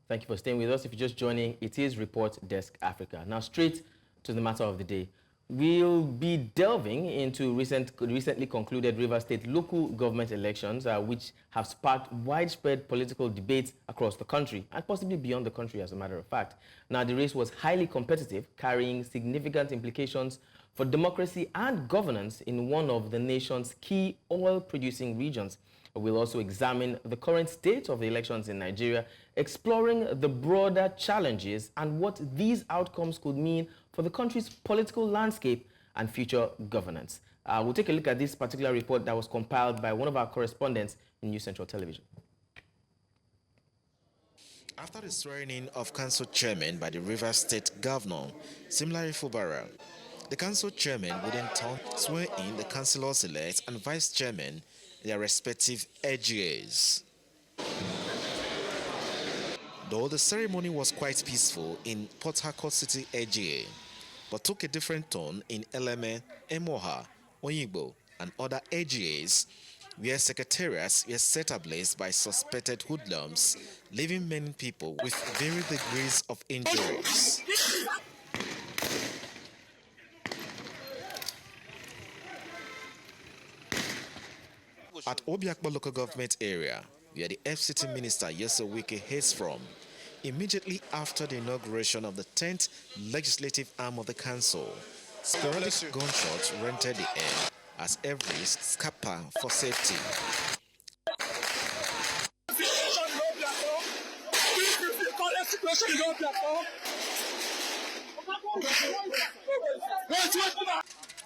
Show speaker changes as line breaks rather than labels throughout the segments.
Thank you for staying with us. If you're just joining, it is Report Desk Africa. Now, straight to the matter of the day. We'll be delving into recently concluded Rivers State local government elections, which have sparked widespread political debates across the country and possibly beyond the country, as a matter of fact. Now, the race was highly competitive, carrying significant implications for democracy and governance in one of the nation's key oil-producing regions. We'll also examine the current state of the elections in Nigeria, exploring the broader challenges and what these outcomes could mean for the country's political landscape and future governance. We'll take a look at this particular report that was compiled by one of our correspondents in News Central Television.
After the swearing-in of council chairman by the Rivers State Governor, Similari Fubara, the council chairman would in turn swear in the councillors-elect and vice chairman in their respective AGAs. Though the ceremony was quite peaceful in Port Harcourt City AGA, but took a different tone in Eleme, Emoha, Oyigbo, and other AGAs, where secretariats were set ablaze by suspected hoodlums, leaving many people with varied degrees of injuries. At Obiakpo local government area, where the FCT minister Yeso Wike hails from, immediately after the inauguration of the 10th legislative arm of the council, sporadic gunshots rented the air as every scupper for safety.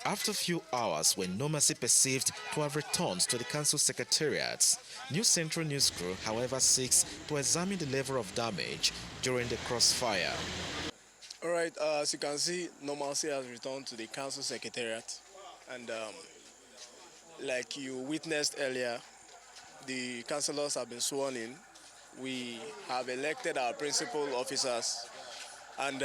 After a few hours, when no mercy perceived to have returned to the council secretariats, New Central News Crew, however, seeks to examine the level of damage during the crossfire.
All right, as you can see, normalcy has returned to the council secretariat, and like you witnessed earlier, the councillors have been sworn in. We have elected our principal officers, and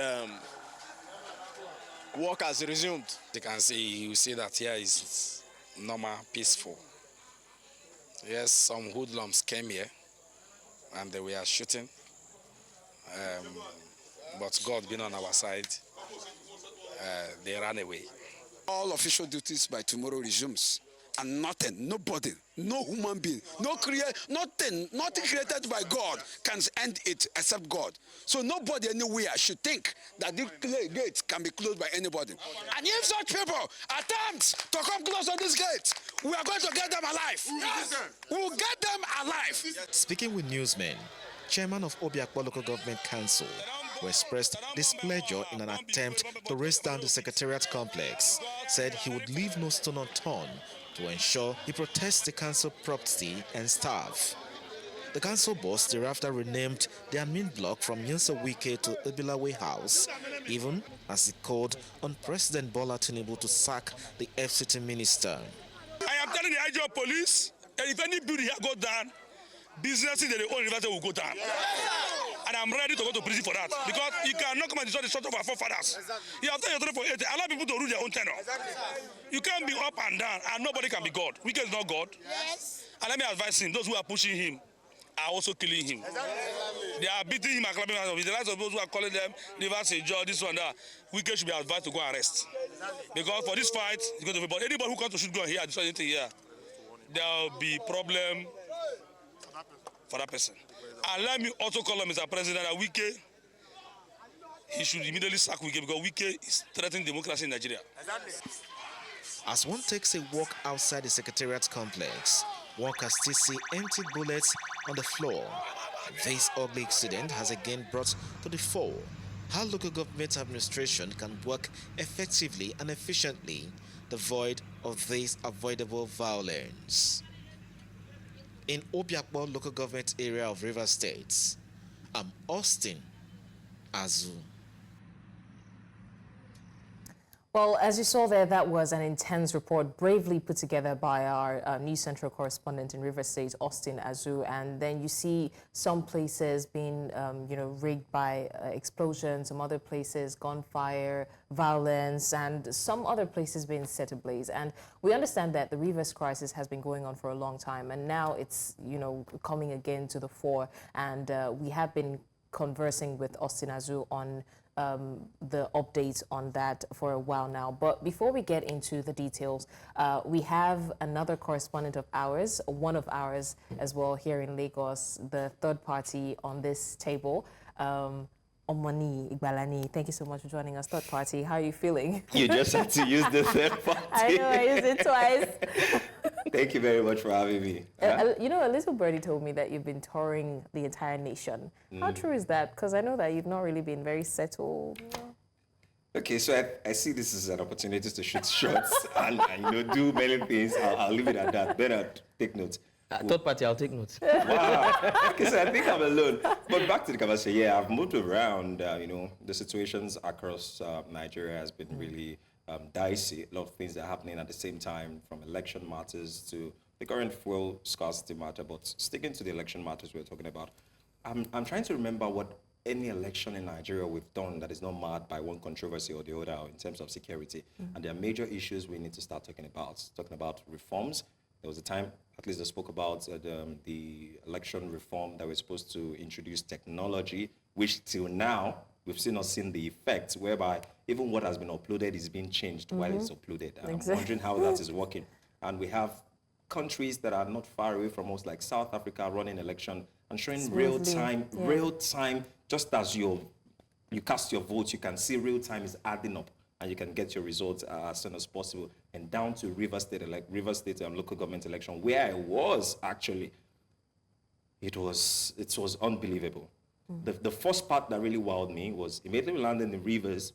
work has resumed.
You can see, you see that here is normal, peaceful. Yes, some hoodlums came here and they were shooting, but God being on our side, they ran away.
All official duties by tomorrow resumes, and nothing, nobody, no human being, nothing created by God can end it except God. So nobody anywhere should think that the gate can be closed by anybody. And if such people attempt to come close to this gate, we are going to get them alive. Yes. We will get them alive.
Speaking with newsmen, chairman of Obiakpo Local Government Council, who expressed displeasure in an attempt to raise down the secretariat complex, said he would leave no stone unturned to ensure he protects the council property and staff. The council boss thereafter renamed the admin block from Nyeso Wike to Ebilawe House, even as he called on President Bola Tinubu to sack the FCT minister.
I am telling the IG of police, and if any building here go down, businesses that they own University will go down. And I'm ready to go to prison for that. Because you cannot come and destroy the structure of our forefathers. You have done your 3 for 80. Allow people to rule their own tenure. You can't be up and down, and nobody can be God. Wike is not God. Yes. And let me advise him, those who are pushing him are also killing him. They are beating him and clapping hands. With the likes of those who are calling them Rivers State, this one, that. Wike should be advised to go and arrest. Because for this fight, it's going to be. But anybody who comes to shoot gun here, destroy anything here, there will be problem for that person. And let me also call on Mr. President that Wike, he should immediately sack Wike because Wike is threatening democracy in Nigeria.
As one takes a walk outside the secretariat complex, one can still see empty bullets on the floor. This ugly incident has again brought to the fore how local government administration can work effectively and efficiently, devoid of this avoidable violence. In Obiakpo local government area of Rivers State, I'm Austin Azu.
Well, as you saw there, that was an intense report bravely put together by our News Central correspondent in Rivers State, Austin Azu. And then you see some places being, rigged by explosions, some other places gunfire, violence, and some other places being set ablaze. And we understand that the Rivers crisis has been going on for a long time, and now it's, coming again to the fore. And we have been conversing with Austin Azu on the updates on that for a while now. But before we get into the details, we have another correspondent of ours, one of ours as well here in Lagos, the third party on this table. Omoniyi Igbalani, thank you so much for joining us. Third party, how are you feeling?
You just had to use the third party.
I know, I used it twice.
Thank you very much for having me.
You know, a little birdie told me that you've been touring the entire nation. How true is that? Because I know that you've not really been very settled.
Okay, so I see this as an opportunity to shoot shots and do many things. I'll leave it at that. Bernard, take notes.
Third party, I'll take notes.
Wow. Okay, so I think I'm alone. But back to the conversation, yeah, I've moved around. The situations across Nigeria has been really dicey. A lot of things are happening at the same time, from election matters to the current fuel scarcity matter. But sticking to the election matters we're talking about, I'm trying to remember what any election in Nigeria we've done that is not marred by one controversy or the other in terms of security. And there are major issues we need to start talking about reforms. There was a time, at least they spoke about the election reform that we're supposed to introduce technology, which till now, we've still not seen the effects, whereby even what has been uploaded is being changed while it's uploaded. And I'm wondering how that is working. And we have countries that are not far away from us, like South Africa, running election and showing real time, just as you cast your vote, you can see real time is adding up. And you can get your results as soon as possible. And down to Rivers State local government election, where I was actually, it was unbelievable. The first part that really wowed me was immediately landing in Rivers.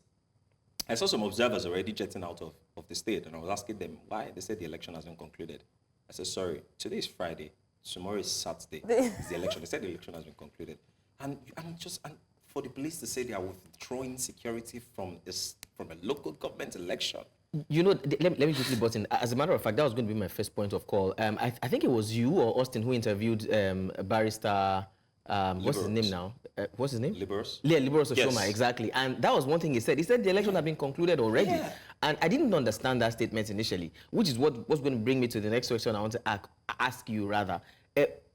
I saw some observers already jetting out of the state, and I was asking them why. They said the election hasn't concluded. I said, sorry, today is Friday, tomorrow is Saturday. It's the election. They said the election has been concluded. And for the police to say they are withdrawing security from a local government election.
You know, let me quickly butt in. As a matter of fact, that was going to be my first point of call. I think it was you or Austin who interviewed barrister, what's his name now? What's his name?
Liberos.
Yeah, Liberos
Yes.
Oshoma, exactly. And that was one thing he said. He said the election had been concluded already.
Yeah.
And I didn't understand that statement initially, which is what's going to bring me to the next question I want to ask you rather.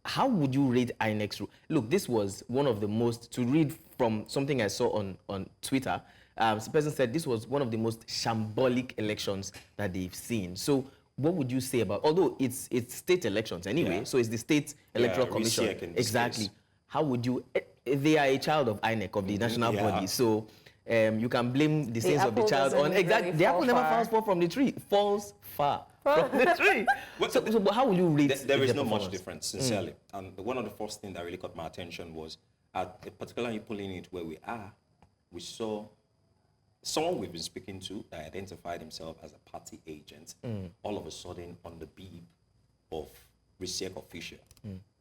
How would you rate INEC's rule? Look, this was one of the most, to read from something I saw on Twitter, the person said this was one of the most shambolic elections that they've seen. So what would you say about, although it's state elections anyway, so it's the State Electoral Commission. Exactly. Case. How would you, they are a child of INEC, of the national body, so you can blame the sins of the child on, exactly, the apple never falls far from the tree, falls far from the tree. So how will you rate
There is no much difference, sincerely. And one of the first things that really caught my attention was at a particular polling unit where we are, we saw someone we've been speaking to that identified himself as a party agent, all of a sudden on the beat of research official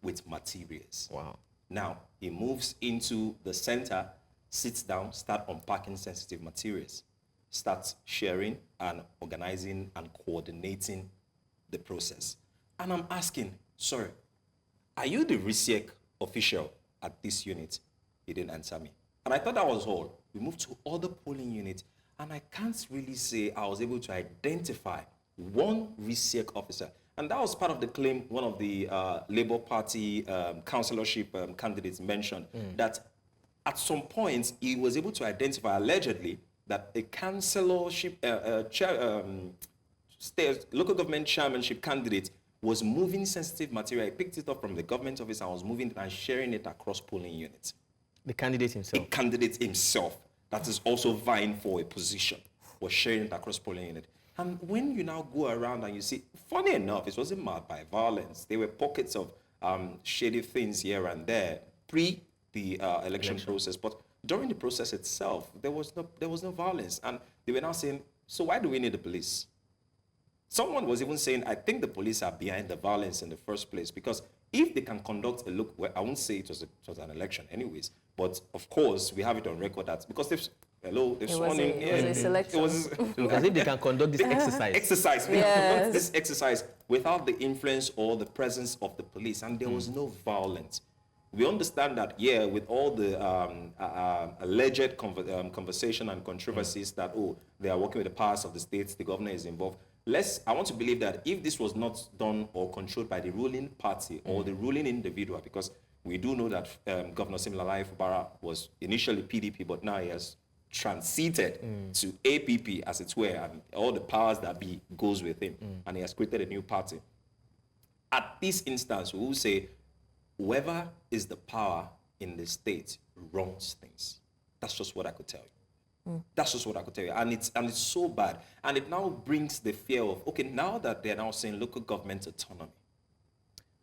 with materials.
Wow.
Now, he moves into the center, sits down, start unpacking sensitive materials, starts sharing and organizing and coordinating the process. And I'm asking, sorry, are you the research official at this unit? He didn't answer me. And I thought that was all. We moved to other polling units, and I can't really say I was able to identify one research officer. And that was part of the claim one of the Labour Party councillorship candidates mentioned, that at some point he was able to identify, allegedly, that a councillorship, local government chairmanship candidate was moving sensitive material. He picked it up from the government office and was moving it and sharing it across polling units.
The candidate himself.
A candidate himself that is also vying for a position was sharing it across polling unit. And when you now go around and you see, funny enough, it wasn't marked by violence. There were pockets of shady things here and there pre the election process, but during the process itself, there was no violence. And they were now saying, so why do we need the police? Someone was even saying, I think the police are behind the violence in the first place, because if they can conduct a look, well, I won't say it was an election anyways, but of course we have it on record that because they've sworn in.
It was a selection.
Because if they can conduct this exercise.
We have conducted this exercise without the influence or the presence of the police, and there was no violence. We understand that, yeah, with all the alleged conversation and controversies that, they are working with the powers of the states, the governor is involved. I want to believe that if this was not done or controlled by the ruling party or the ruling individual, because We do know that Governor Siminalayi Fubara was initially PDP, but now he has transited to APP, as it were, and all the powers that be goes with him, and he has created a new party. At this instance, we will say, whoever is the power in the state runs things. That's just what I could tell you. That's just what I could tell you. And it's so bad. And it now brings the fear of, okay, now that they're now saying local government autonomy,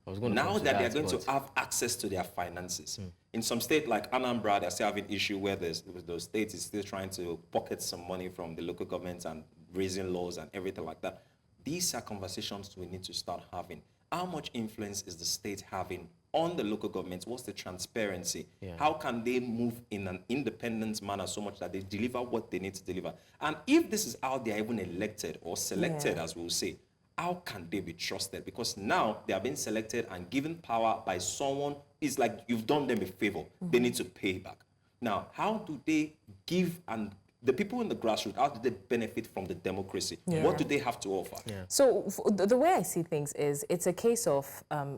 now that they're going to have access to their finances. In some state like Anambra, they're still having issue where the state is still trying to pocket some money from the local government and raising laws and everything like that. These are conversations we need to start having. How much influence is the state having on the local government? What's the transparency? How can they move in an independent manner so much that they deliver what they need to deliver? And if this is how they are even elected or selected, as we'll say, how can they be trusted? Because now they are being selected and given power by someone. It's like you've done them a favor. They need to pay back. Now, how do they give, and the people in the grassroots, how do they benefit from the democracy? What do they have to offer?
So the way I see things is it's a case of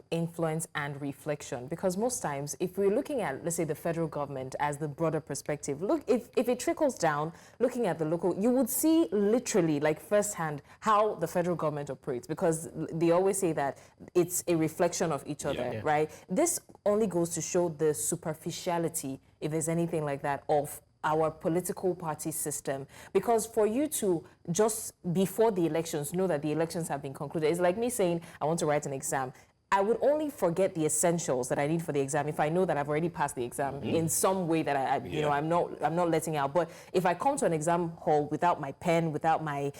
influence and reflection, because most times if we're looking at, let's say, the federal government as the broader perspective, look, if it trickles down, looking at the local, you would see literally, like firsthand, how the federal government operates, because they always say that it's a reflection of each other, right? This only goes to show the superficiality, if there's anything like that, of our political party system. Because for you to just before the elections know that the elections have been concluded, it's like me saying I want to write an exam. I would only forget the essentials that I need for the exam if I know that I've already passed the exam in some way that you know, I'm not letting out. But if I come to an exam hall without my pen, without my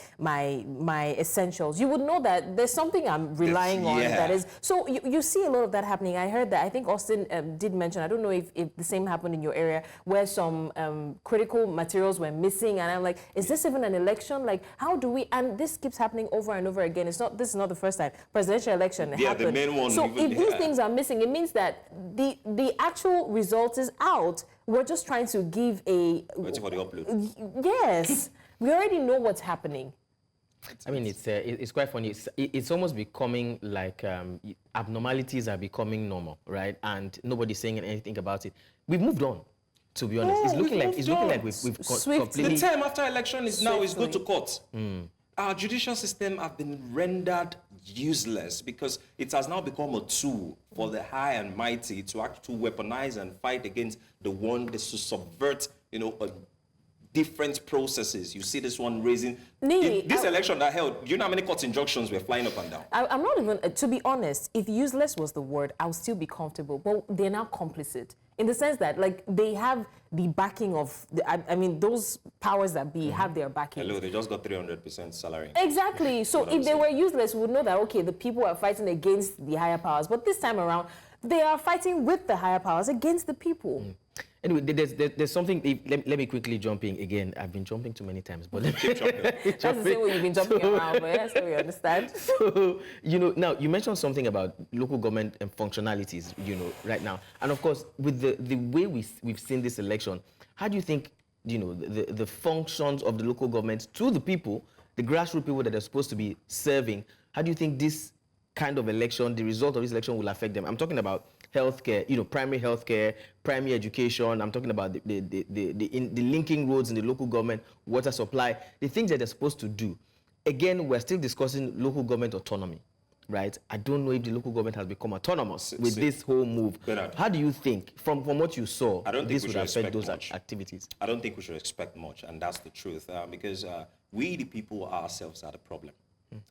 essentials, you would know that there's something I'm relying on that is. So you see a lot of that happening. I heard that, I think Austin did mention, I don't know if the same happened in your area, where some critical materials were missing, and I'm like, is this even an election? Like, how do we? And this keeps happening over and over again. This is not the first time. Presidential election happened.
The main one.
So if these things are missing, it means that the actual result is out. We're just trying to give a...
Waiting for the upload.
Yes. We already know what's happening.
I mean, it's quite funny. It's almost becoming like abnormalities are becoming normal, right? And nobody's saying anything about it. We've moved on, to be honest. It's looking like we've completely...
The time after election is now is go to court. Our judicial system have been rendered useless because it has now become a tool for the high and mighty to actually weaponize and fight against the one that to subvert, different processes. You see this one raising... This election that held, do you know how many court injunctions were flying up and down?
I'm not even, to be honest, if useless was the word, I would still be comfortable. But they're now complicit in the sense that, like, they have the backing of, I mean, those powers that be have their backing.
Hello, they just got 300% salary.
Exactly. So if they were useless, we would know that, okay, the people are fighting against the higher powers. But this time around, they are fighting with the higher powers against the people.
Anyway, there's something. Let me quickly jump in again. I've been jumping too many times, but let me keep jumping.
That's the same way you've been jumping around, but yes, so we understand.
So, now you mentioned something about local government and functionalities, right now. And of course, with the way we've seen this election, how do you think, the functions of the local government to the people, the grassroots people that they're supposed to be serving, how do you think this kind of election, the result of this election will affect them? I'm talking about healthcare, primary healthcare, primary education. I'm talking about the linking roads in the local government, water supply, the things that they're supposed to do. Again, we're still discussing local government autonomy, right? I don't know if the local government has become autonomous with this whole move.
Bernard,
how do you think, from what you saw, this would affect those activities?
I don't think we should expect much, and that's the truth, because we, the people ourselves, are the problem.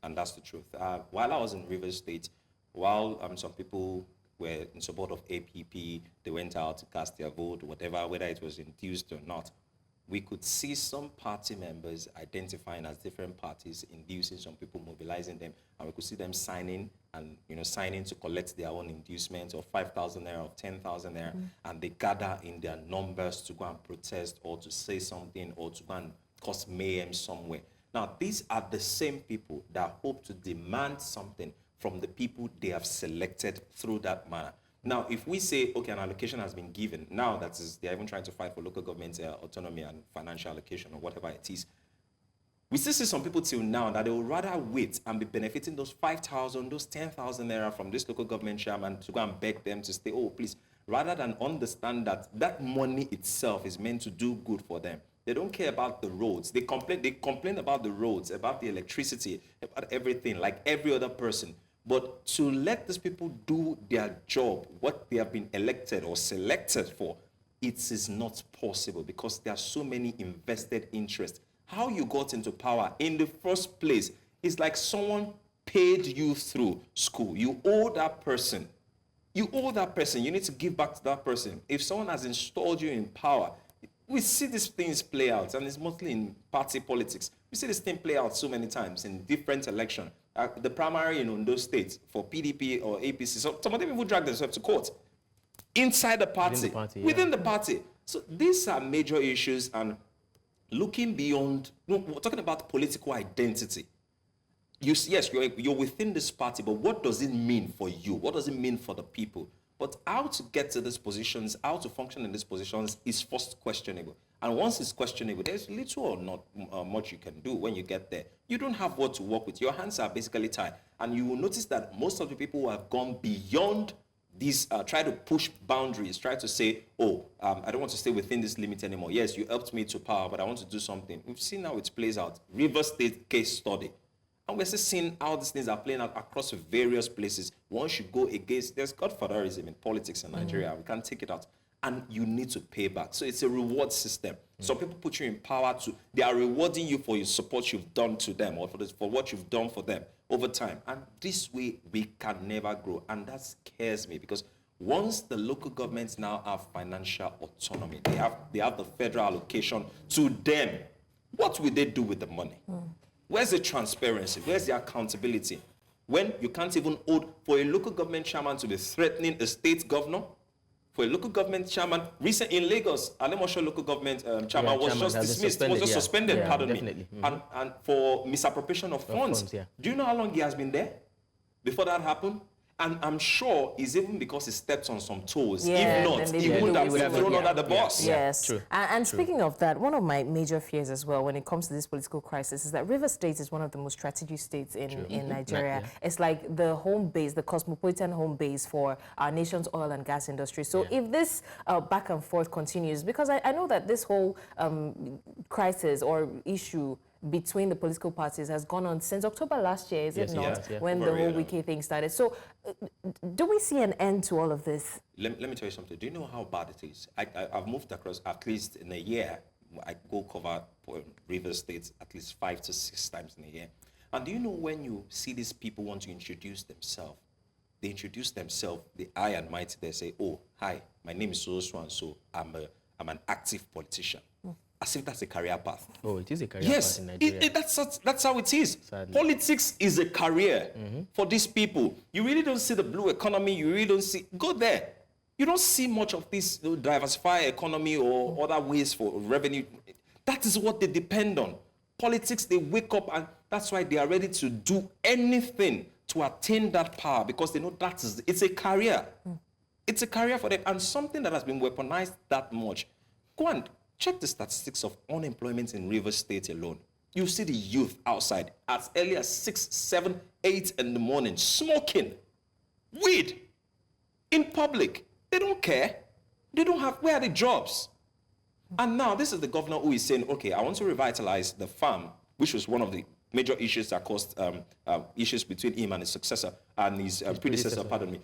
And that's the truth. While I was in Rivers State, while some people were in support of APP, they went out to cast their vote, whatever, whether it was induced or not, we could see some party members identifying as different parties, inducing some people, mobilizing them, and we could see them signing and signing to collect their own inducement of 5,000 naira, of 10,000 naira, and they gather in their numbers to go and protest or to say something or to go and cause mayhem somewhere. Now, these are the same people that hope to demand something from the people they have selected through that manner. Now, if we say, okay, an allocation has been given, now they're even trying to fight for local government autonomy and financial allocation or whatever it is. We still see some people till now that they would rather wait and be benefiting those 5,000, those 10,000 naira from this local government chairman to go and beg them to stay, oh, please, rather than understand that that money itself is meant to do good for them. They don't care about the roads. They complain about the roads, about the electricity, about everything, like every other person. But to let these people do their job, what they have been elected or selected for, it is not possible because there are so many invested interests. How you got into power in the first place is like someone paid you through school. You owe that person. You owe that person. You need to give back to that person. If someone has installed you in power, we see these things play out, and it's mostly in party politics. We see this thing play out so many times in different elections. The primary in those states for PDP or APC, so some of them even drag themselves to court. Inside the party, within the party. So these are major issues, and looking beyond, we're talking about political identity. Yes, you're within this party, but what does it mean for you? What does it mean for the people? But how to get to these positions, how to function in these positions is first questionable. And once it's questionable, there's little or not much you can do when you get there. You don't have what to work with. Your hands are basically tied. And you will notice that most of the people who have gone beyond these, try to push boundaries, try to say, oh, I don't want to stay within this limit anymore. Yes, you helped me to power, but I want to do something. We've seen how it plays out. River State case study. And we're still seeing how these things are playing out across various places. Once you go against, there's godfatherism in politics in Nigeria. We can't take it out. And you need to pay back. So it's a reward system. Some people put you in power they are rewarding you for your support you've done to them or for what you've done for them over time. And this way, we can never grow. And that scares me because once the local governments now have financial autonomy, they have the federal allocation to them, what will they do with the money? Where's the transparency? Where's the accountability? When you can't even hold, for a local government chairman to be threatening a state governor, for a local government chairman, recent in Lagos, Alemosho local government chairman was just dismissed, was just suspended, pardon me. And for misappropriation of funds. Do you know how long he has been there before that happened? And I'm sure it's even because he stepped on some toes. If not, he wouldn't have been thrown under the bus.
Yes.
True.
And speaking of that, one of my major fears as well when it comes to this political crisis is that River State is one of the most strategic states in Nigeria. It's like the home base, the cosmopolitan home base for our nation's oil and gas industry. So if this back and forth continues, because I know that this whole crisis or issue between the political parties has gone on since October last year, is it not? When the whole wiki thing started. So do we see an end to all of this?
Let me tell you something. Do you know how bad it is? I've moved across, at least in a year, I go cover River States at least 5 to 6 times in a year. And do you know when you see these people want to introduce themselves, they introduce themselves, the high and mighty, they say, oh, hi, my name is so and so, I'm an active politician. As if that's a career path.
Oh, it is a career path in Nigeria.
That's how it is. Sadly. Politics is a career for these people. You really don't see the blue economy. You really don't see. Go there. You don't see much of this diversified economy or other ways for revenue. That is what they depend on. Politics, they wake up and that's why they are ready to do anything to attain that power because they know it's a career. It's a career for them and something that has been weaponized that much. Go and check the statistics of unemployment in River State alone. You see the youth outside as early as 6, 7, 8 in the morning, smoking weed in public. They don't care. They don't have, where are the jobs? And now this is the governor who is saying, okay, I want to revitalize the farm, which was one of the major issues that caused issues between him and his successor and his predecessor, pardon me.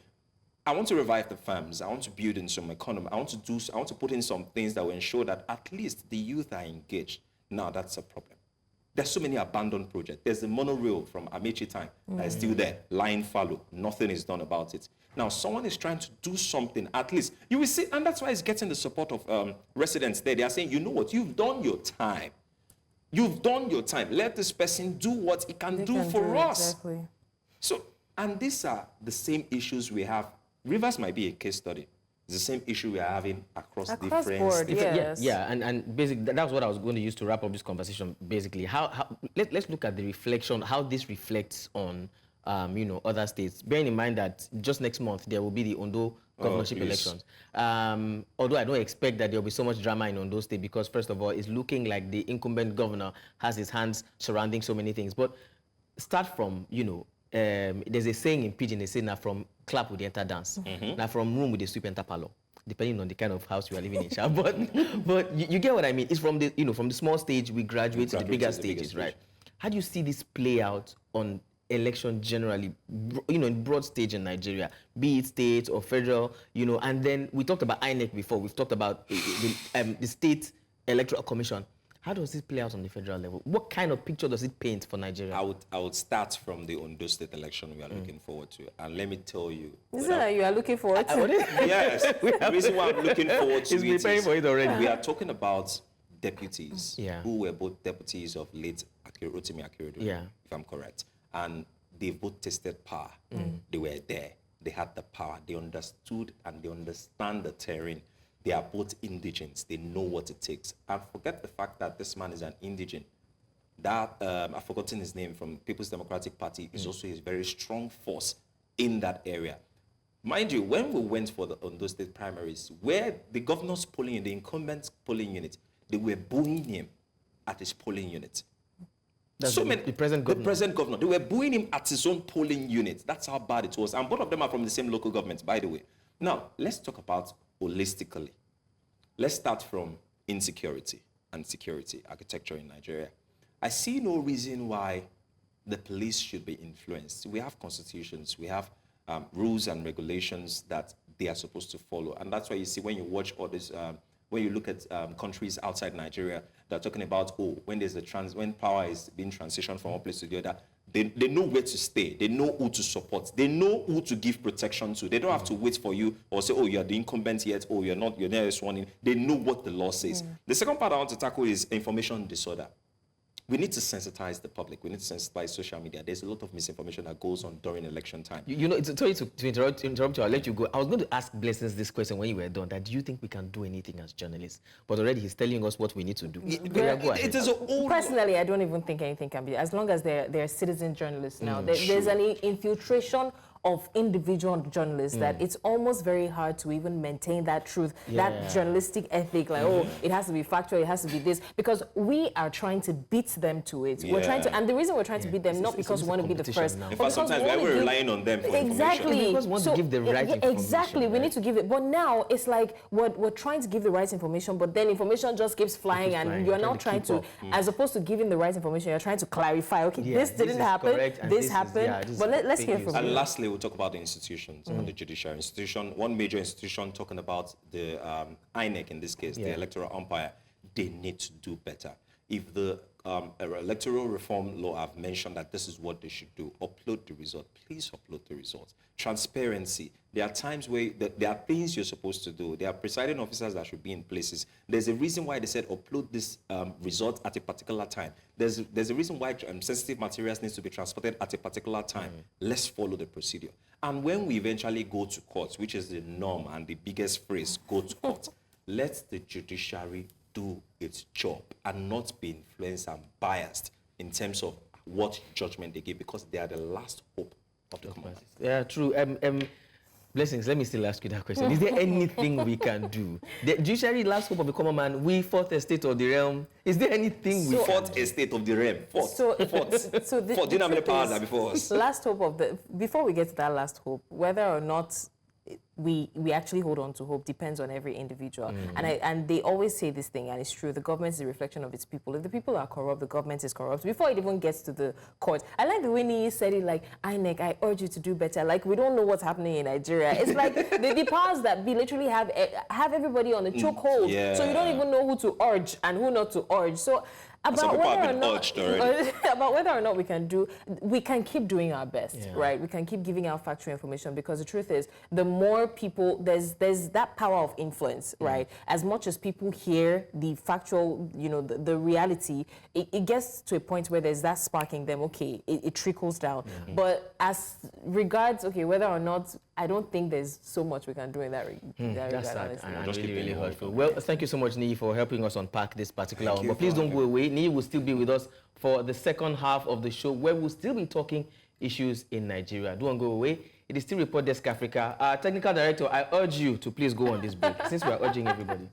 I want to revive the farms. I want to build in some economy. I want to put in some things that will ensure that at least the youth are engaged. Now that's a problem. There's so many abandoned projects. There's the monorail from Amechi time that is still there, lying fallow. Nothing is done about it. Now someone is trying to do something, at least. You will see, and that's why it's getting the support of residents there. They are saying, you know what, you've done your time. You've done your time. Let this person do what he can do for us.
Exactly.
So, and these are the same issues we have. Rivers might be a case study. It's the same issue we are having across different
board,
states.
yes.
And basically that's what I was going to use to wrap up this conversation. Basically, let's look at the reflection, how this reflects on other states. Bearing in mind that just next month there will be the Ondo governorship elections. Although I don't expect that there will be so much drama in Ondo State because first of all, it's looking like the incumbent governor has his hands surrounding so many things. But start from there's a saying in Pidgin, they say now from clap with the enter dance. Now from room with the sweep enter parlor. depending on the kind of house you are living in. But you get what I mean. It's from the from the small stage we graduate to the bigger stages, right? How do you see this play out on election generally, in broad stage in Nigeria, be it state or federal, and then we talked about INEC before. We've talked about the State Electoral Commission. How does this play out on the federal level? What kind of picture does it paint for Nigeria?
I would start from the Ondo State election we are looking forward to. And let me tell you.
Is it that you are looking forward to?
Yes. The reason why I'm looking forward to
He's preparing for it already.
We are talking about deputies who were both deputies of late Rotimi Akeredolu, if I'm correct. And they both tasted power. They were there. They had the power. They understood and they understand the terrain. They are both indigents. They know what it takes. And forget the fact that this man is an indigent. That, I've forgotten his name, from People's Democratic Party, is also a very strong force in that area. Mind you, when we went for the Ondo State primaries, where the governor's polling unit, the incumbent polling unit, they were booing him at his polling unit.
That's the present governor.
The present governor. They were booing him at his own polling unit. That's how bad it was. And both of them are from the same local government, by the way. Now, let's talk about holistically. Let's start from insecurity and security architecture in Nigeria. I see no reason why the police should be influenced. We have constitutions, we have rules and regulations that they are supposed to follow. And that's why you see when you watch all this, when you look at countries outside Nigeria, they're talking about, when there's when power is being transitioned from one place to the other, they know where to stay. They know who to support. They know who to give protection to. They don't have to wait for you or say, you're the incumbent yet, you're not, you're never sworn in. They know what the law says. The second part I want to tackle is information disorder. We need to sensitize the public. We need to sensitize social media. There's a lot of misinformation that goes on during election time.
Sorry to interrupt you, I'll let you go. I was going to ask Blessings this question when you were done, that do you think we can do anything as journalists? But already he's telling us what we need to do.
It is
Personally, I don't even think anything can be, as long as they're citizen journalists now. There's an infiltration of individual journalists that it's almost very hard to even maintain that truth, that journalistic ethic, like, it has to be factual, it has to be this, because we are trying to beat them to it. We're trying to, and the reason we're trying to beat them, not because we want to be the first.
In fact, sometimes we're relying on them for
exactly.
Because we want to give the right information.
Exactly, we need to give it. But now it's like we're trying to give the right information, but then information just keeps flying, and you're now trying to, as opposed to giving the right information, you're trying to clarify, okay, this didn't happen, this happened. But let's hear from you.
And lastly, we'll talk about the institutions and the judiciary institution. One major institution, talking about the INEC in this case, the electoral umpire, they need to do better. If the electoral reform law, I've mentioned that this is what they should do, upload the result. Please upload the results. Transparency. There are times where there are things you're supposed to do. There are presiding officers that should be in places. There's a reason why they said upload this result at a particular time. There's a reason why sensitive materials needs to be transported at a particular time. Let's follow the procedure. And when we eventually go to court, which is the norm and the biggest phrase, go to court, let the judiciary do its job and not be influenced and biased in terms of what judgment they give, because they are the last hope of the common man.
Yeah, true. Blessings, let me still ask you that question. Is there anything we can do? The judiciary, last hope of the common man, we fourth estate of the realm. Is there anything we
fourth estate of the realm? Fourth. Do you know how many powers are before us?
Last hope of before we get to that last hope, whether or not we actually hold on to hope depends on every individual. And they always say this thing, and it's true, the government is a reflection of its people. If the people are corrupt, the government is corrupt before it even gets to the court. I like the way Niyi said it, like, INEC, I urge you to do better. Like, we don't know what's happening in Nigeria. It's like the powers that be literally have everybody on a chokehold. So you don't even know who to urge and who not to urge. So about whether or not we can keep doing our best, right? We can keep giving out factual information, because the truth is, the more people, there's that power of influence, right? As much as people hear the factual, the reality, it gets to a point where there's that sparking them, okay, it trickles down. But as regards, okay, whether or not, I don't think there's so much we can do in that regard.
That's sad. And really hurtful. Well, thank you so much, Niyi, for helping us unpack this particular one. But please don't go away. Niyi will still be with us for the second half of the show, where we'll still be talking issues in Nigeria. Don't go away. It is still Report Desk Africa. Our technical director, I urge you to please go on this break, since we are urging everybody.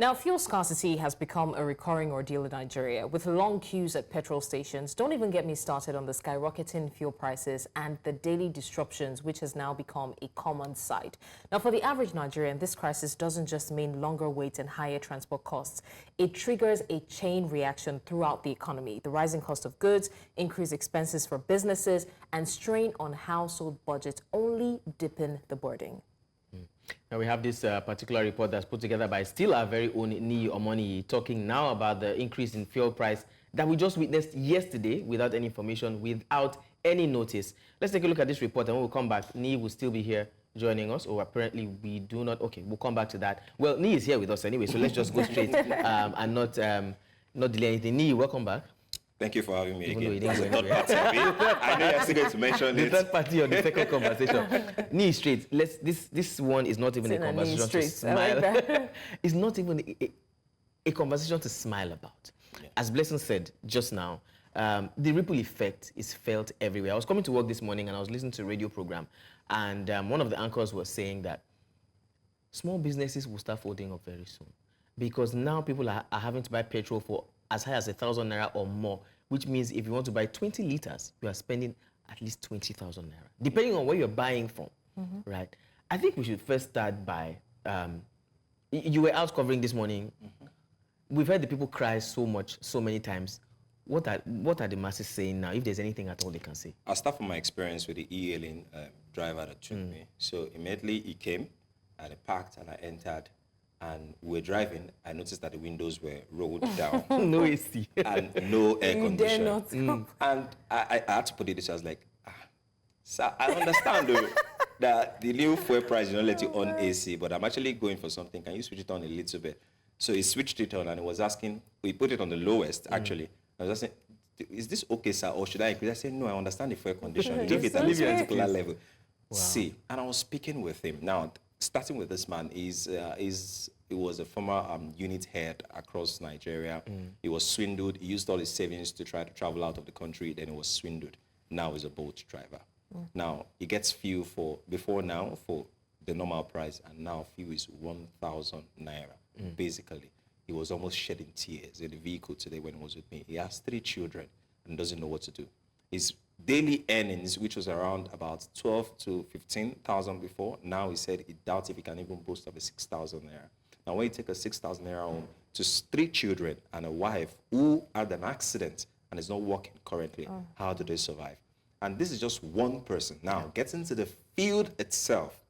Now, fuel scarcity has become a recurring ordeal in Nigeria, with long queues at petrol stations. Don't even get me started on the skyrocketing fuel prices and the daily disruptions, which has now become a common sight. Now, for the average Nigerian, this crisis doesn't just mean longer waits and higher transport costs. It triggers a chain reaction throughout the economy. The rising cost of goods, increased expenses for businesses, and strain on household budgets only deepen the burden.
Now we have this particular report that's put together by still our very own Niyi Omoniyi, talking now about the increase in fuel price that we just witnessed yesterday without any information, without any notice. Let's take a look at this report, and when we come back, Niyi will still be here joining us, or apparently we do not. Okay, we'll come back to that. Well, Niyi is here with us anyway, so let's just go straight and not delay anything. Niyi, welcome back.
Thank you for having me
Even
again.
though you didn't go anywhere.
I know you're still going to mention
The
it.
third party on the second conversation. Niyi, straight. this one is not even a conversation to smile. It's not even a conversation to smile about. Yeah. As Blessing said just now, the ripple effect is felt everywhere. I was coming to work this morning and I was listening to a radio program, and one of the anchors was saying that small businesses will start folding up very soon, because now people are having to buy petrol for as high as 1,000 naira or more, which means if you want to buy 20 liters, you are spending at least 20,000 naira, depending on where you're buying from, right? I think we should first start by, you were out covering this morning. We've heard the people cry so much, so many times. What are the masses saying now, if there's anything at all they can say?
I'll start from my experience with the e-hailing driver that took me. So immediately he came, and I parked, and I entered, and we were driving. I noticed that the windows were rolled down.
No AC.
And no air condition.
And
I had to put it this way. I was like, so I understand though, that the new fuel price, you don't let you on AC, but I'm actually going for something. Can you switch it on a little bit? So he switched it on, and he was asking, we put it on the lowest, actually. I was asking, is this okay, sir, or should I increase? I said, no, I understand the fuel condition. Leave it at this particular level. Wow. See, and I was speaking with him. Now, starting with this man, he was a former unit head across Nigeria. He was swindled. He used all his savings to try to travel out of the country. Then he was swindled. Now he's a boat driver. Now he gets fuel for the normal price, and now fuel is 1,000 naira. Basically, he was almost shedding tears in the vehicle today when he was with me. He has 3 children and doesn't know what to do. His daily earnings, which was around about 12 to 15,000 before, now he said he doubts if he can even boast of a 6,000 naira. Now, when you take a 6,000 naira home to 3 children and a wife who had an accident and is not working currently, how do they survive? And this is just one person. Now, getting to the field itself,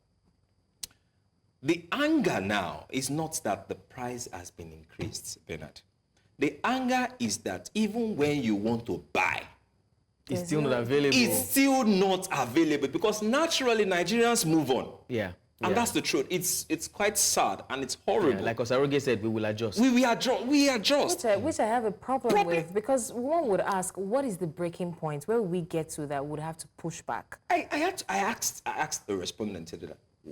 the anger now is not that the price has been increased, Bernard. The anger is that even when you want to buy,
it's still not available.
It's still not available, because naturally Nigerians move on.
Yeah.
And that's the truth. It's quite sad and it's horrible.
Yeah, like Osaroge said, we will adjust.
We adjust.
Which I have a problem with, because one would ask, what is the breaking point? Where will we get to that would have to push back?
I asked the respondent today,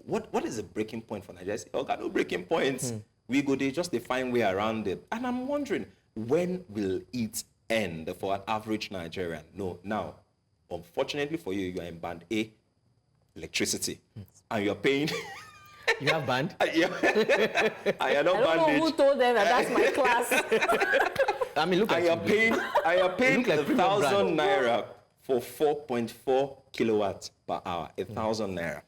what is the breaking point for Nigeria? I said, okay, no breaking points. We go, they just find way around it. And I'm wondering, when will it end for an average Nigerian? No, now, unfortunately for you, you are in band A, electricity, and you're paying.
You have band?
Yeah. I am not
I don't know who told them that that's my class.
I mean, look at
you're paying 1,000 naira for 4.4 kilowatts per hour, 1,000 naira.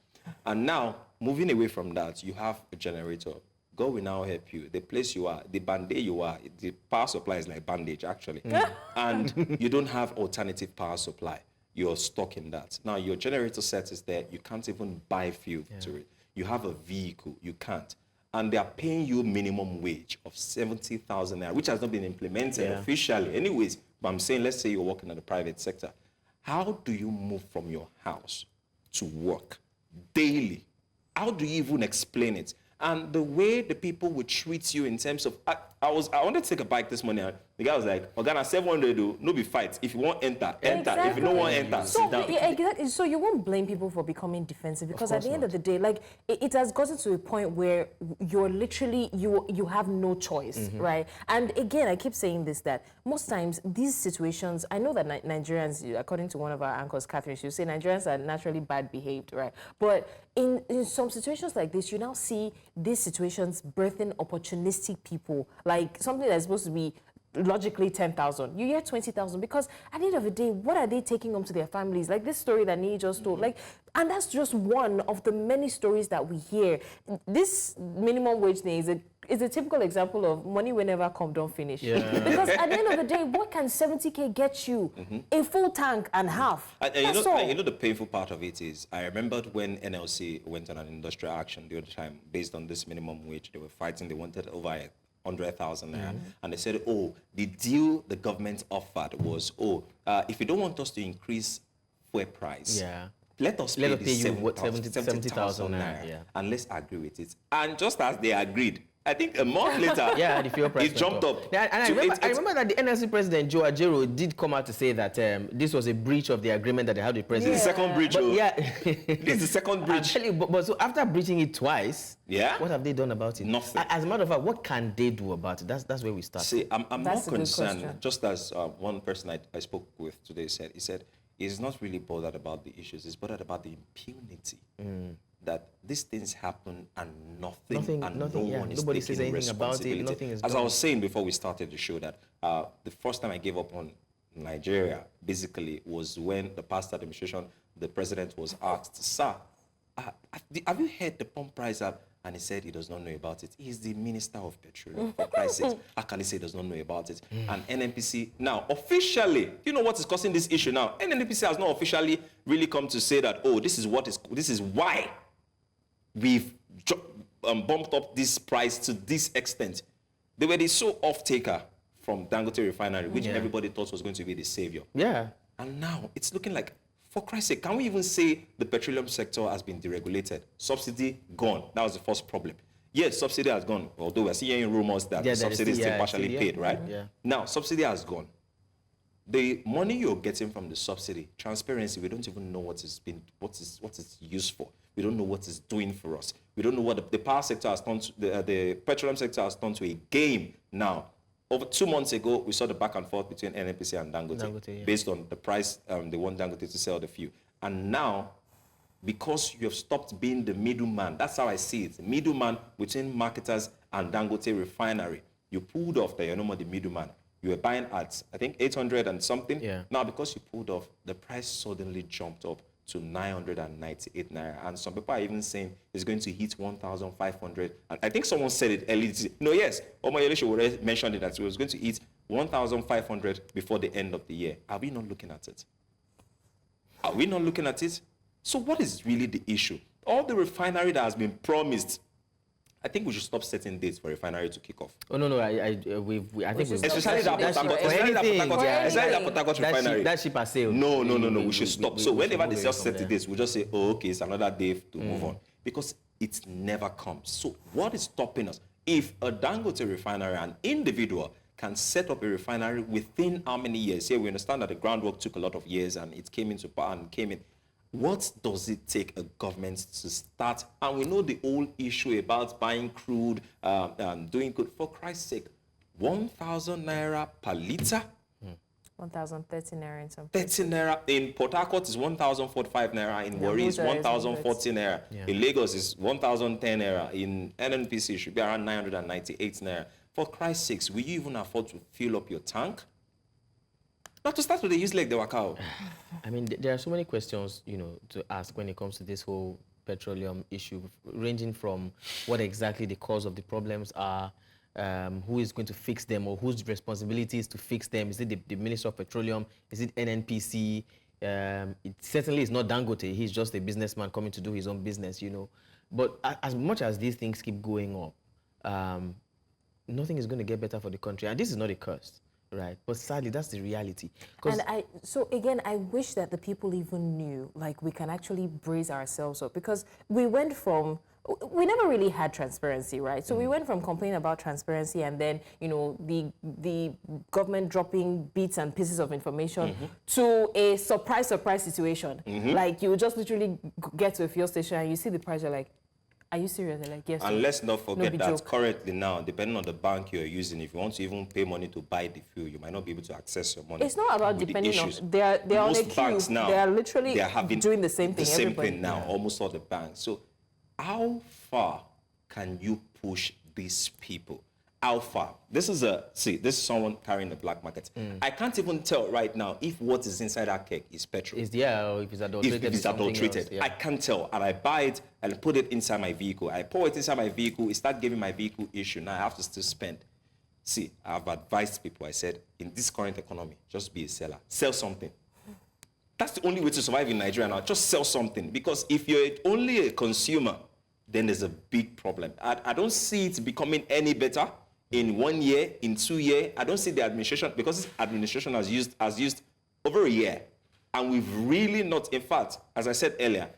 And now, moving away from that, you have a generator. God will now help you. The place you are, the bandage you are, the power supply is like bandage, actually. And you don't have alternative power supply. You're stuck in that. Now, your generator set is there. You can't even buy fuel to it. You have a vehicle. You can't. And they are paying you minimum wage of 70,000 naira, which has not been implemented officially. Anyways, but I'm saying, let's say you're working in the private sector. How do you move from your house to work daily? How do you even explain it? And the way the people would treat you in terms of, I wanted to take a bike this morning. The guy was like, Ogana 700 though, no be fight. If you want enter, enter.
Exactly.
If you don't want enter,
So,
sit down.
yeah, exactly. So you won't blame people for becoming defensive because at the end of the day, like it has gotten to a point where you're literally you have no choice, right? And again, I keep saying this, that most times these situations, I know that Nigerians, according to one of our anchors, Catherine, she would say Nigerians are naturally bad behaved, right? But in some situations like this, you now see these situations birthing opportunistic people, like something that's supposed to be logically 10,000, you hear 20,000, because at the end of the day, what are they taking home to their families? Like this story that Niyi just told, like, and that's just one of the many stories that we hear. This minimum wage thing is a typical example of money will never come, don't finish.
Yeah.
Because at the end of the day, what can 70K get you? A full tank and half.
And
That's all.
you know the painful part of it is, I remembered when NLC went on an industrial action the other time based on this minimum wage. They were fighting, they wanted over 100,000 naira. And they said, oh, the deal the government offered was, if you don't want us to increase fuel price, let us pay
you
70,000
naira. Yeah.
And let's agree with it. And just as they agreed, I think a month later,
the fuel price
it jumped up.
Yeah, and I remember that the NLC president, Joe Ajero, did come out to say that this was a breach of the agreement that they had with the president.
This is the second breach. This is the second breach.
Actually, but so after breaching it twice, what have they done about it?
Nothing.
As a matter of fact, what can they do about it? That's where we start.
See, I'm more concerned, just as one person I spoke with today said, he said, he's not really bothered about the issues, he's bothered about the impunity. That these things happen and nothing no one is taking responsibility.
Nothing is
As
done.
I was saying before we started the show, that the first time I gave up on Nigeria, basically, was when the past administration, the president was asked, sir, have you heard the pump price up? And he said he does not know about it. He's the Minister of Petroleum, for Christ's sake. Akali said he does not know about it. And NNPC, now, officially, you know what is causing this issue now? NNPC has not officially really come to say that, this is why we've bumped up this price to this extent. They were the sole off-taker from Dangote Refinery, which everybody thought was going to be the savior.
Yeah.
And now it's looking like, for Christ's sake, can we even say the petroleum sector has been deregulated? Subsidy gone. That was the first problem. Yes, subsidy has gone, although we're seeing rumors that the subsidy is still partially paid, right? Yeah. Now, subsidy has gone. The money you're getting from the subsidy, transparency, we don't even know what it's used for. We don't know what it's doing for us. We don't know what the power sector has turned to, the petroleum sector has turned to a game now. Over 2 months ago, we saw the back and forth between NNPC and Dangote based on the price they want Dangote to sell the fuel. And now, because you have stopped being the middleman, that's how I see it, the middleman between marketers and Dangote Refinery, you pulled off there, you're no more the middleman. You were buying at, I think, 800 and something. Yeah. Now, because you pulled off, the price suddenly jumped up to 998 naira. And some people are even saying it's going to hit 1,500. And I think someone said it earlier. No, yes. Omoyele mentioned it that it was going to hit 1,500 before the end of the year. Are we not looking at it? Are we not looking at it? So what is really the issue? All the refinery that has been promised, I think we should stop setting dates for refinery to kick off.
Oh, no, I think we've...
Especially that Port Harcourt refinery.
That ship has sailed.
No, we should stop. So whenever they just set the dates, we'll just say, okay, it's another day to move on. Because it never comes. So what is stopping us? If a Dangote refinery, an individual, can set up a refinery within how many years? Here we understand that the groundwork took a lot of years and it came into power and came in. What does it take a government to start? And we know the whole issue about buying crude, doing good. For Christ's sake, 1,000 naira per liter?
1,030 naira in some
30 naira. In Port Harcourt is 1,045 naira. In Warri is 1,040 naira. Yeah. In Lagos is 1,010 naira. In NNPC it should be around 998 naira. For Christ's sakes, will you even afford to fill up your tank? Not to start with the use like the wakao.
I mean, there are so many questions, to ask when it comes to this whole petroleum issue, ranging from what exactly the cause of the problems are, who is going to fix them, or whose responsibility is to fix them. Is it the Minister of Petroleum? Is it NNPC? It certainly is not Dangote. He's just a businessman coming to do his own business, But as much as these things keep going up, nothing is going to get better for the country. And this is not a curse. Right, but sadly, that's the reality.
And so again, I wish that the people even knew, like, we can actually brace ourselves up, because we went from we never really had transparency, right? So we went from complaining about transparency and then, you know, the government dropping bits and pieces of information to a surprise situation. Like you just literally get to a fuel station and you see the price, you're like, are you serious? They're like, yes.
And let's not forget that
joke.
currently now, depending on the bank you're using, if you want to even pay money to buy the fuel, you might not be able to access your money.
It's not about
with
depending
the
on,
issues.
they're on a
Most
queue.
banks now,
they are literally
having
doing the same thing.
The same
everybody.
thing now, almost all the banks. So how far can you push these people? How far? This is someone carrying the black market. I can't even tell right now if what is inside that keg is petrol.
Or if it's adulterated.
If it's adulterated.
Else,
I can't tell. And I buy it and put it inside my vehicle. I pour it inside my vehicle. It starts giving my vehicle issue. Now I have to still spend. See, I've advised people. I said, in this current economy, just be a seller. Sell something. That's the only way to survive in Nigeria now. Just sell something. Because if you're only a consumer, then there's a big problem. I don't see it becoming any better in 1 year, in 2 years. I don't see the administration, because this administration has used over a year. And we've really not, in fact, as I said earlier,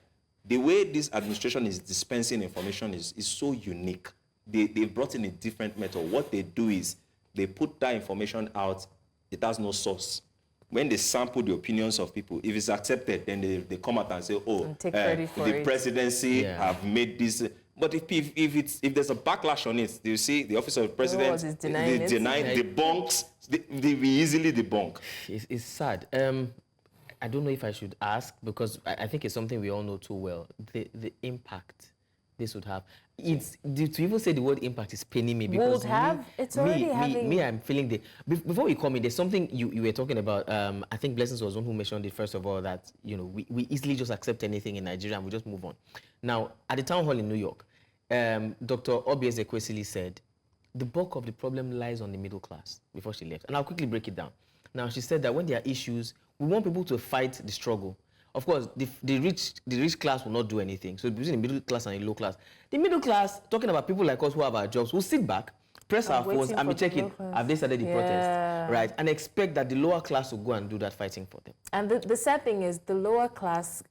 the way this administration is dispensing information is so unique. They've brought in a different method. What they do is they put that information out. It has no source. When they sample the opinions of people, if it's accepted, then they come out and say, oh, the presidency have made this. But if there's a backlash on it, do you see the office of the president, they deny, debunks, they easily debunk.
It's sad. I don't know if I should ask, because I think it's something we all know too well, the impact this would have. To even say the word impact is paining me, because
it's already having...
I'm feeling the... Before we come in, there's something you were talking about. I think Blessings was one who mentioned it first of all, that, you know, we easily just accept anything in Nigeria and we just move on. Now, at the town hall in New York, Dr. Obieze Kwesili said, the bulk of the problem lies on the middle class, before she left. And I'll quickly break it down. Now, she said that when there are issues, we want people to fight the struggle. Of course, the rich class will not do anything. So between the middle class and the low class, the middle class, talking about people like us who have our jobs, will sit back, press our phones, and be checking, have they started the protest, right? And expect that the lower class will go and do that fighting for them.
And the sad thing is, the lower class,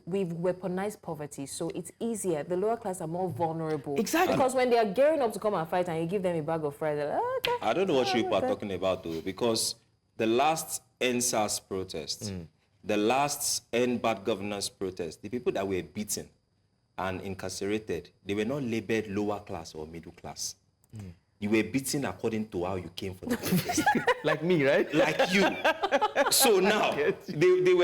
we've weaponized poverty, so it's easier. The lower class are more vulnerable.
Exactly.
Because when they are gearing up to come and fight and you give them a bag of fries, they're like, oh, okay.
I don't know what you are talking about, though, because the last NSAS protest, the last End Bad Governance protest, the people that were beaten and incarcerated, they were not labeled lower class or middle class. You were beaten according to how you came for the protest.
Like me, right?
Like you. So now, there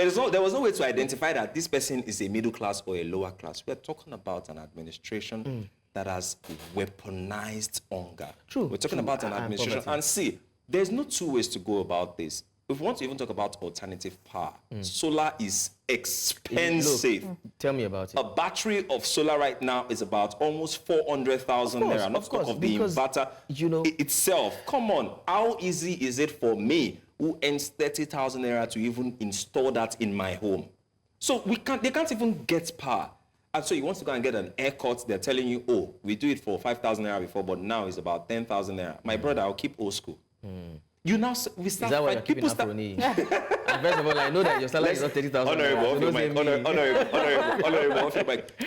was no way to identify that this person is a middle class or a lower class. We're talking about an administration that has weaponized hunger.
True.
We're talking about an administration. And see, there's no two ways to go about this. If we want to even talk about alternative power, solar is expensive.
Look, tell me about it.
A battery of solar right now is about almost 400,000 naira. Not talk of the inverter itself. Come on, how easy is it for me, who earns 30,000 naira, to even install that in my home? So they can't even get power. And so you want to go and get an haircut, they're telling you, oh, we do it for 5,000 naira before, but now it's about 10,000 naira. My brother, I'll keep old school. We start.
Is that why people start? And first of all, I know that your salary is not 30,000.
Honorable.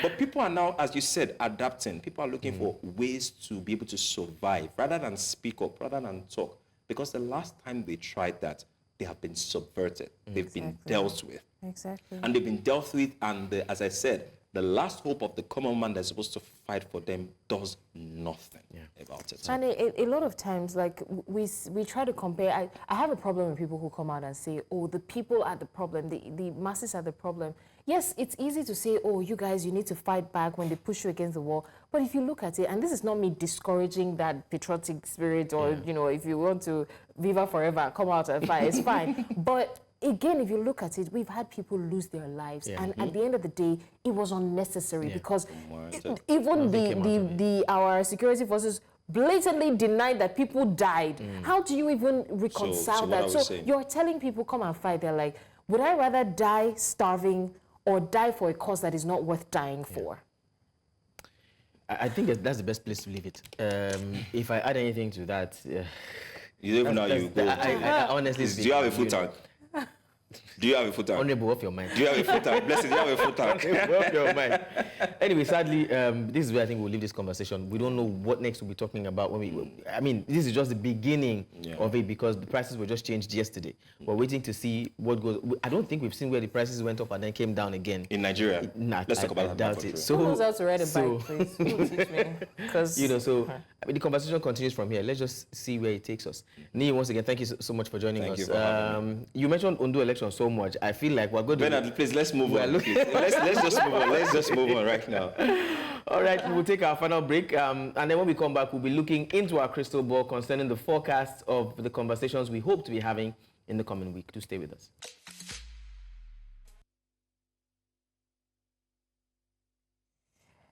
But people are now, as you said, adapting. People are looking for ways to be able to survive rather than speak up, rather than talk. Because the last time they tried that, they have been subverted. They've been dealt with.
Exactly.
And they've been dealt with, and as I said, the last hope of the common man that's supposed to fight for them does nothing about it.
And a lot of times, like, we try to compare. I have a problem with people who come out and say, oh, the people are the problem, the masses are the problem. Yes, it's easy to say, oh, you guys, you need to fight back when they push you against the wall. But if you look at it, and this is not me discouraging that patriotic spirit, or, you know, if you want to viva forever, come out and fight, it's fine. But again, if you look at it, we've had people lose their lives, and at the end of the day, it was unnecessary because even our security forces blatantly denied that people died. How do you even reconcile that? So you're telling people, come and fight. They're like, would I rather die starving or die for a cause that is not worth dying for?
I think that's the best place to leave it. If I add anything to that...
you don't even know how you go.
I honestly...
Do you have a food tank? Do you have a full tank?
Honorable, off your mind.
Do you have a full tank? Blessing, do you have a full tank?
Off your mind. Anyway, sadly, this is where I think we'll leave this conversation. We don't know what next we'll be talking about. I mean, this is just the beginning of it because the prices were just changed yesterday. We're waiting to see what goes. I don't think we've seen where the prices went up and then came down again.
In Nigeria?
Let's talk about that. Doubt it.
So, who knows how to ride a bike, please? Who teach me? Because
I mean, the conversation continues from here. Let's just see where it takes us. Niyi, once again, thank you so much for joining us.
Thank you for having me.
You mentioned Ondo election so much. I feel like we're going to...
Bernard, please, let's move on. Let's just move on. Let's just move on right now.
All right, we'll take our final break. And then when we come back, we'll be looking into our crystal ball concerning the forecasts of the conversations we hope to be having in the coming week. Do stay with us.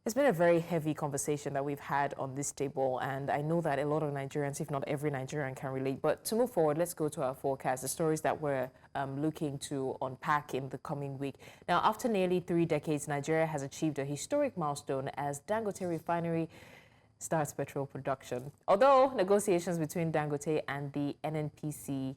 It's been a very heavy conversation that we've had on this table, and I know that a lot of Nigerians, if not every Nigerian, can relate. But to move forward, let's go to our forecast, the stories that we're looking to unpack in the coming week. Now, after nearly 3 decades, Nigeria has achieved a historic milestone as Dangote Refinery starts petrol production. Although negotiations between Dangote and the NNPC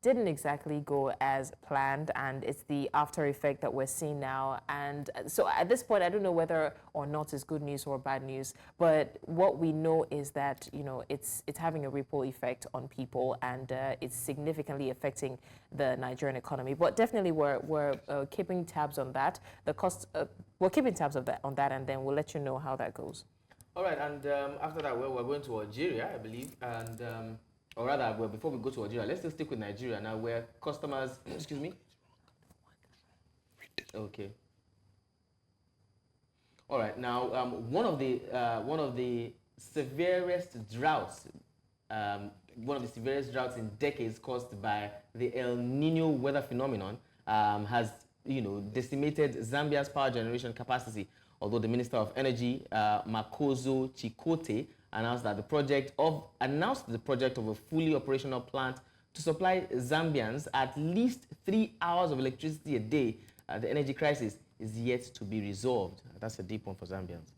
didn't exactly go as planned, and it's the after effect that we're seeing now. And so at this point, I don't know whether or not it's good news or bad news, but what we know is that, you know, it's having a ripple effect on people, and it's significantly affecting the Nigerian economy. But definitely we're keeping tabs on that. The cost, we're keeping tabs on that, and then we'll let you know how that goes.
All right, and after that, we're going to Algeria, I believe, and or rather, well, before we go to Algeria, let's still stick with Nigeria now, where customers, excuse me. Okay. All right. Now, one of the severest droughts, in decades caused by the El Nino weather phenomenon, has decimated Zambia's power generation capacity. Although the Minister of Energy, Makozo Chikote, announced the project of a fully operational plant to supply Zambians at least 3 hours of electricity a day. The energy crisis is yet to be resolved. That's a deep one for Zambians.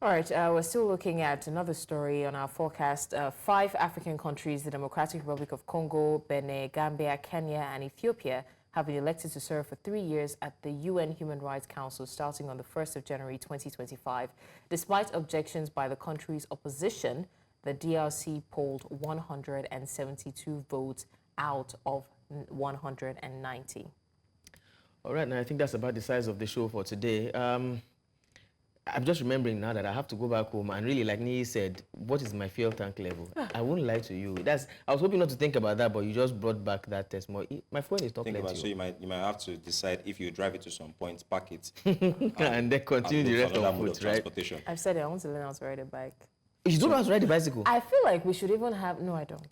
All right, we're still looking at another story on our forecast. 5 African countries, the Democratic Republic of Congo, Benin, Gambia, Kenya, and Ethiopia, have been elected to serve for 3 years at the UN Human Rights Council starting on the 1st of January 2025. Despite objections by the country's opposition, the DRC polled 172 votes out of 190.
All right, now I think that's about the size of the show for today. I'm just remembering now that I have to go back home and really, like Niyi said, what is my fuel tank level? I won't lie to you. I was hoping not to think about that, but you just brought back that test more. My phone is not plenty.
So you might have to decide if you drive it to some point, park it,
and then continue the rest of foot, right?
I've said it. I want to learn how to ride a bike.
You don't know how to ride a bicycle?
I feel like we should even have. No, I don't.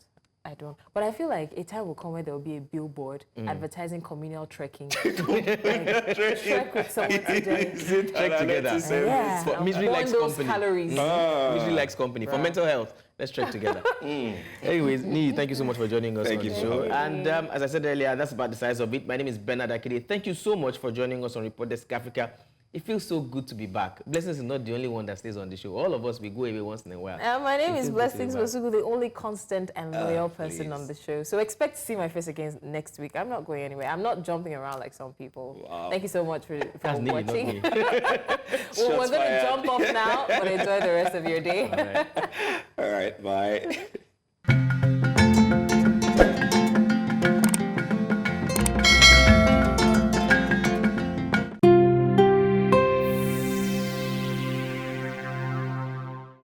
But I feel like a time will come where there will be a billboard advertising communal trekking. Trek with someone today.
Trek together.
Yeah.
Misery likes company.
Calories.
Misery likes company. For mental health, let's trek together. Anyways, Niyi, thank you so much for joining us on the show. And as I said earlier, that's about the size of it. My name is Bernard Akede. Thank you so much for joining us on Report Desk Africa. It feels so good to be back. Blessings is not the only one that stays on the show. All of us, we go away once in a while.
My name is Blessings Mosugu, the only constant and loyal person on the show. So expect to see my face again next week. I'm not going anywhere. I'm not jumping around like some people. Wow. Thank you so much for watching. We're going to jump off now, but enjoy the rest of your day.
All right, bye.